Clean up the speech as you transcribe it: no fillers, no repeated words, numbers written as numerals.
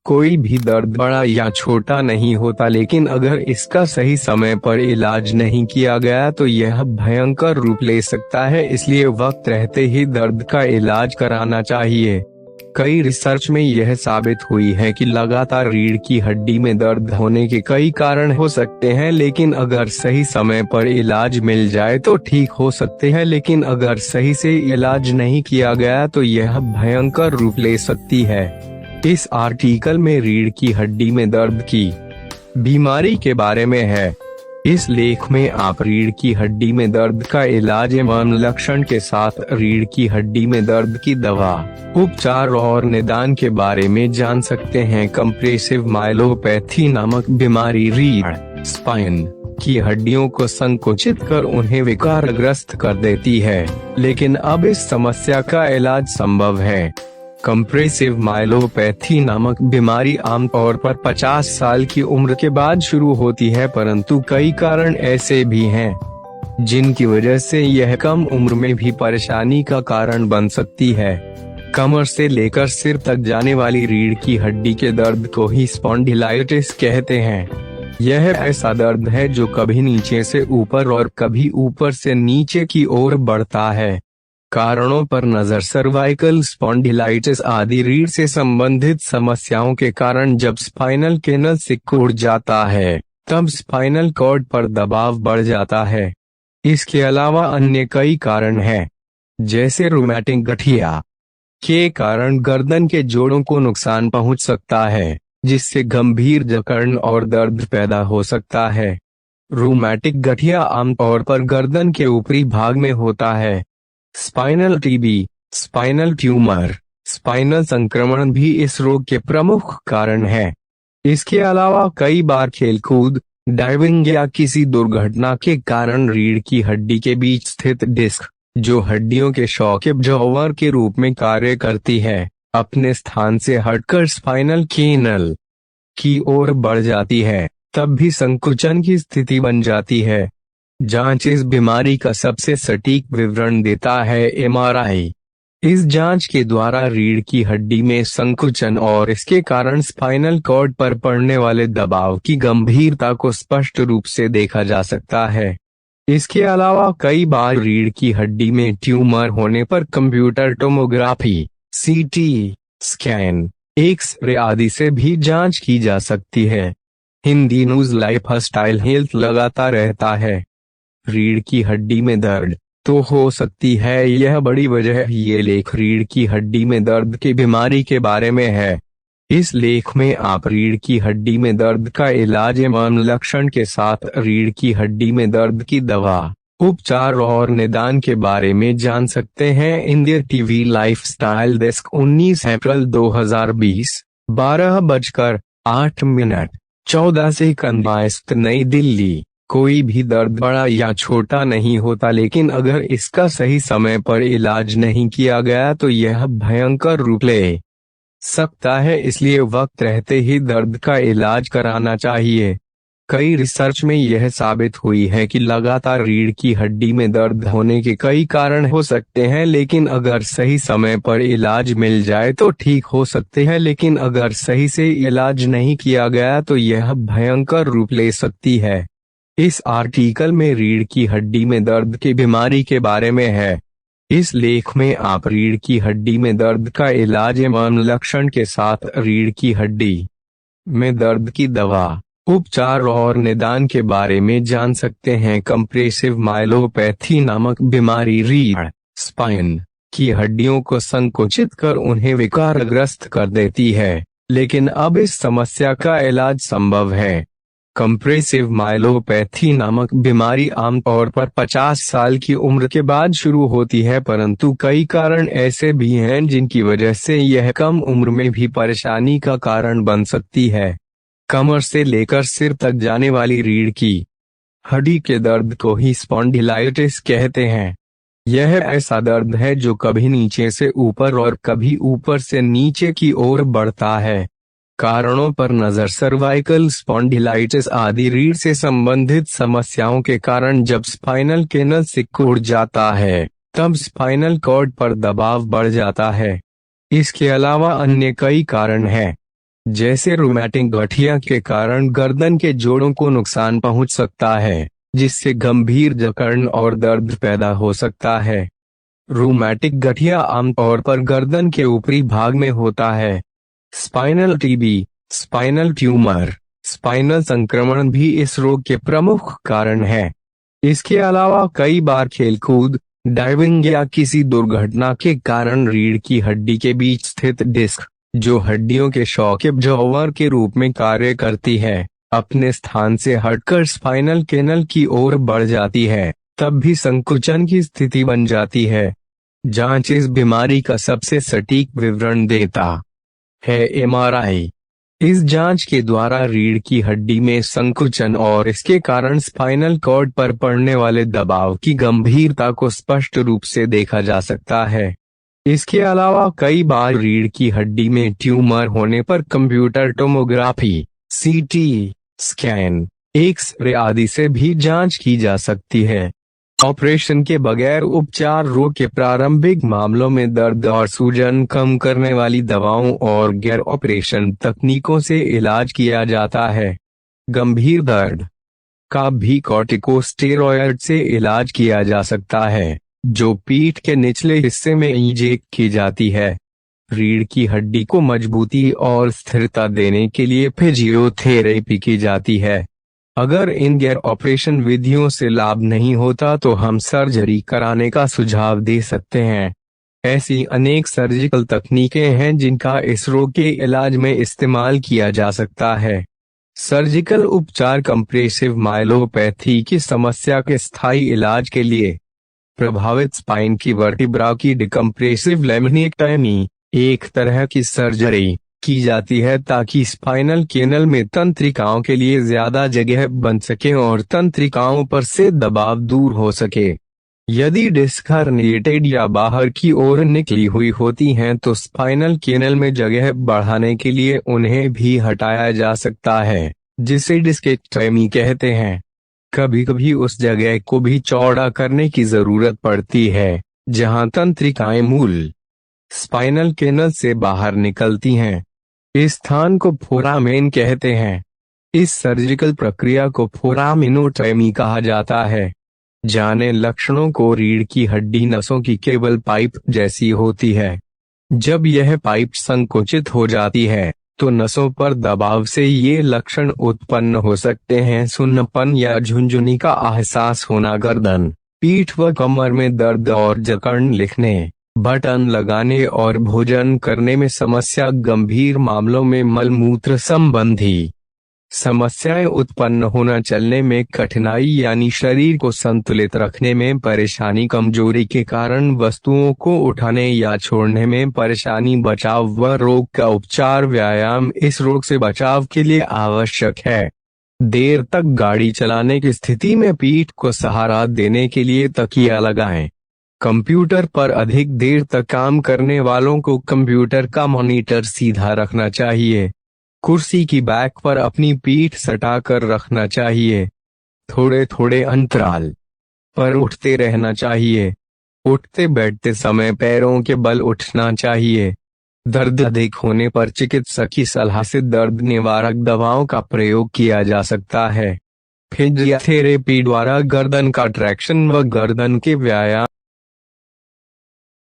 कोई भी दर्द बड़ा या छोटा नहीं होता, लेकिन अगर इसका सही समय पर इलाज नहीं किया गया तो यह भयंकर रूप ले सकता है। इसलिए वक्त रहते ही दर्द का इलाज कराना चाहिए। कई रिसर्च में यह साबित हुई है कि लगातार रीढ़ की हड्डी में दर्द होने के कई कारण हो सकते हैं, लेकिन अगर सही समय पर इलाज मिल जाए तो ठीक हो सकते हैं। लेकिन अगर सही से इलाज नहीं किया गया तो यह भयंकर रूप ले सकती है। इस आर्टिकल में रीढ़ की हड्डी में दर्द की बीमारी के बारे में है। इस लेख में आप रीढ़ की हड्डी में दर्द का इलाज एवं लक्षण के साथ रीढ़ की हड्डी में दर्द की दवा, उपचार और निदान के बारे में जान सकते हैं। कंप्रेसिव माइलोपैथी नामक बीमारी रीढ़ स्पाइन की हड्डियों को संकुचित कर उन्हें विकारग्रस्त कर देती है, लेकिन अब इस समस्या का इलाज संभव है। कंप्रेसिव माइलोपैथी नामक बीमारी आमतौर पर 50 साल की उम्र के बाद शुरू होती है, परंतु कई कारण ऐसे भी हैं जिनकी वजह से यह कम उम्र में भी परेशानी का कारण बन सकती है। कमर से लेकर सिर तक जाने वाली रीढ़ की हड्डी के दर्द को ही स्पॉन्डिलाइटिस कहते हैं। यह ऐसा दर्द है जो कभी नीचे से ऊपर और कभी ऊपर से नीचे की ओर बढ़ता है। कारणों पर नजर। सर्वाइकल स्पॉन्डिलाइटिस आदि रीढ़ से संबंधित समस्याओं के कारण जब स्पाइनल कैनल सिकुड़ जाता है तब स्पाइनल कॉर्ड पर दबाव बढ़ जाता है। इसके अलावा अन्य कई कारण हैं, जैसे रूमेटिक गठिया के कारण गर्दन के जोड़ों को नुकसान पहुंच सकता है, जिससे गंभीर जकड़न और दर्द पैदा हो सकता है। रूमेटिक गठिया आमतौर पर गर्दन के ऊपरी भाग में होता है। Spinal TB, spinal tumour, spinal संक्रमण भी इस रोग के प्रमुख कारण है। इसके अलावा कई बार खेलकूद, डाइविंग या किसी दुर्घटना के कारण रीढ़ की हड्डी के बीच स्थित डिस्क, जो हड्डियों के शॉक एब्जॉर्बर के रूप में कार्य करती है, अपने स्थान से हटकर स्पाइनल कैनल की ओर बढ़ जाती है, तब भी संकुचन की स्थिति बन जाती है। जांच इस बीमारी का सबसे सटीक विवरण देता है एमआरआई। इस जांच के द्वारा रीढ़ की हड्डी में संकुचन और इसके कारण स्पाइनल कॉर्ड पर पड़ने वाले दबाव की गंभीरता को स्पष्ट रूप से देखा जा सकता है। इसके अलावा कई बार रीढ़ की हड्डी में ट्यूमर होने पर computer tomography, CT scan, X-ray आदि से भी जांच की जा सकती है। हिंदी न्यूज लाइफस्टाइल हेल्थ लगाता रहता है। रीढ़ की हड्डी में दर्द तो हो सकती है यह बड़ी वजह। ये लेख रीढ़ की हड्डी में दर्द की बीमारी के बारे में है। इस लेख में आप रीढ़ की हड्डी में दर्द का इलाज एवं लक्षण के साथ रीढ़ की हड्डी में दर्द की दवा, उपचार और निदान के बारे में जान सकते हैं। इंडिया टीवी लाइफस्टाइल डेस्क 19 अप्रैल 2020, 12:08, 14 सेकंड। नई दिल्ली। कोई भी दर्द बड़ा या छोटा नहीं होता, लेकिन अगर इसका सही समय पर इलाज नहीं किया गया तो यह भयंकर रूप ले सकता है। इसलिए वक्त रहते ही दर्द का इलाज कराना चाहिए। कई रिसर्च में यह साबित हुई है कि लगातार रीढ़ की हड्डी में दर्द होने के कई कारण हो सकते हैं, लेकिन अगर सही समय पर इलाज मिल जाए तो ठीक हो सकते हैं। लेकिन अगर सही से इलाज नहीं किया गया तो यह भयंकर रूप ले सकती है। इस आर्टिकल में रीढ़ की हड्डी में दर्द की बीमारी के बारे में है। इस लेख में आप रीढ़ की हड्डी में दर्द का इलाज एवं लक्षण के साथ रीढ़ की हड्डी में दर्द की दवा, उपचार और निदान के बारे में जान सकते हैं। कंप्रेसिव माइलोपैथी नामक बीमारी रीढ़ स्पाइन की हड्डियों को संकुचित कर उन्हें विकारग्रस्त कर देती है, लेकिन अब इस समस्या का इलाज संभव है। कंप्रेसिव माइलोपैथी नामक बीमारी आमतौर पर 50 साल की उम्र के बाद शुरू होती है, परंतु कई कारण ऐसे भी हैं जिनकी वजह से यह कम उम्र में भी परेशानी का कारण बन सकती है। कमर से लेकर सिर तक जाने वाली रीढ़ की हड्डी के दर्द को ही स्पॉन्डिलाइटिस कहते हैं। यह ऐसा दर्द है जो कभी नीचे से ऊपर और कभी ऊपर से नीचे की ओर बढ़ता है। कारणों पर नजर। सर्वाइकल स्पॉन्डिलाइटिस आदि रीढ़ से संबंधित समस्याओं के कारण जब स्पाइनल कैनल सिकुड़ जाता है तब स्पाइनल कॉर्ड पर दबाव बढ़ जाता है। इसके अलावा अन्य कई कारण हैं, जैसे रूमेटिक गठिया के कारण गर्दन के जोड़ों को नुकसान पहुंच सकता है, जिससे गंभीर जकड़न और दर्द पैदा हो सकता है। रूमेटिक गठिया आमतौर पर गर्दन के ऊपरी भाग में होता है। Spinal TB, spinal tumour, spinal संक्रमण भी इस रोग के प्रमुख कारण है। इसके अलावा कई बार खेलकूद, डाइविंग या किसी दुर्घटना के कारण रीढ़ की हड्डी के बीच स्थित डिस्क, जो हड्डियों के शॉक एब्जॉर्बर के रूप में कार्य करती है, अपने स्थान से हटकर स्पाइनल कैनल की ओर बढ़ जाती है, तब भी संकुचन की स्थिति बन जाती है। जांच इस बीमारी का सबसे सटीक विवरण देता है एमआरआई। इस जांच के द्वारा रीढ़ की हड्डी में संकुचन और इसके कारण स्पाइनल कॉर्ड पर पड़ने वाले दबाव की गंभीरता को स्पष्ट रूप से देखा जा सकता है। इसके अलावा कई बार रीढ़ की हड्डी में ट्यूमर होने पर computer tomography, CT scan, X-ray आदि से भी जांच की जा सकती है। ऑपरेशन के बगैर उपचार रोग के प्रारंभिक मामलों में दर्द और सूजन कम करने वाली दवाओं और गैर ऑपरेशन तकनीकों से इलाज किया जाता है। गंभीर दर्द का भी कॉर्टिकोस्टेरॉयड से इलाज किया जा सकता है, जो पीठ के निचले हिस्से में इंजेक्ट की जाती है। रीढ़ की हड्डी को मजबूती और स्थिरता देने के लिए फिजियोथेरेपी की जाती है। अगर इन गैर ऑपरेशन विधियों से लाभ नहीं होता तो हम सर्जरी कराने का सुझाव दे सकते हैं। ऐसी अनेक सर्जिकल तकनीकें हैं जिनका इस रोग के इलाज में इस्तेमाल किया जा सकता है। सर्जिकल उपचार कंप्रेसिव माइलोपैथी की समस्या के स्थायी इलाज के लिए प्रभावित स्पाइन की वर्टिब्रा की डिकम्प्रेसिव लैमिनेक्टमी, एक तरह की सर्जरी की जाती है ताकि स्पाइनल कैनल में तंत्रिकाओं के लिए ज्यादा जगह बन सके और तंत्रिकाओं पर से दबाव दूर हो सके। यदि डिस्क हर्निएटेड या बाहर की ओर निकली हुई होती हैं तो स्पाइनल कैनल में जगह बढ़ाने के लिए उन्हें भी हटाया जा सकता है, जिसे डिस्केक्टमी कहते हैं। कभी कभी उस जगह को भी चौड़ा करने की जरूरत पड़ती है जहां तंत्रिकाएं मूल स्पाइनल कैनल से बाहर निकलती हैं। इस स्थान को फोरामेन कहते हैं। इस सर्जिकल प्रक्रिया को फोरामिनोटॉमी कहा जाता है। जाने लक्षणों को रीढ़ की हड्डी नसों की केबल पाइप जैसी होती है। जब यह पाइप संकुचित हो जाती है तो नसों पर दबाव से ये लक्षण उत्पन्न हो सकते हैं। सुन्नपन या झुंझुनी का एहसास होना, गर्दन, पीठ व कमर में दर्द और जकड़न, लिखने, बटन लगाने और भोजन करने में समस्या, गंभीर मामलों में मलमूत्र संबंधी समस्याएं उत्पन्न होना, चलने में कठिनाई यानी शरीर को संतुलित रखने में परेशानी, कमजोरी के कारण वस्तुओं को उठाने या छोड़ने में परेशानी, बचाव व रोग का उपचार। व्यायाम इस रोग से बचाव के लिए आवश्यक है। देर तक गाड़ी चलाने की स्थिति में पीठ को सहारा देने के लिए तकिया लगाएं। कंप्यूटर पर अधिक देर तक काम करने वालों को कंप्यूटर का मॉनिटर सीधा रखना चाहिए। कुर्सी की बैक पर अपनी पीठ सटाकर रखना चाहिए। थोड़े थोड़े अंतराल पर उठते रहना चाहिए। उठते बैठते समय पैरों के बल उठना चाहिए। दर्द अधिक होने पर चिकित्सक की सलाह से दर्द निवारक दवाओं का प्रयोग किया जा सकता है। फिजियोथेरेपी द्वारा गर्दन का ट्रैक्शन व गर्दन के व्यायाम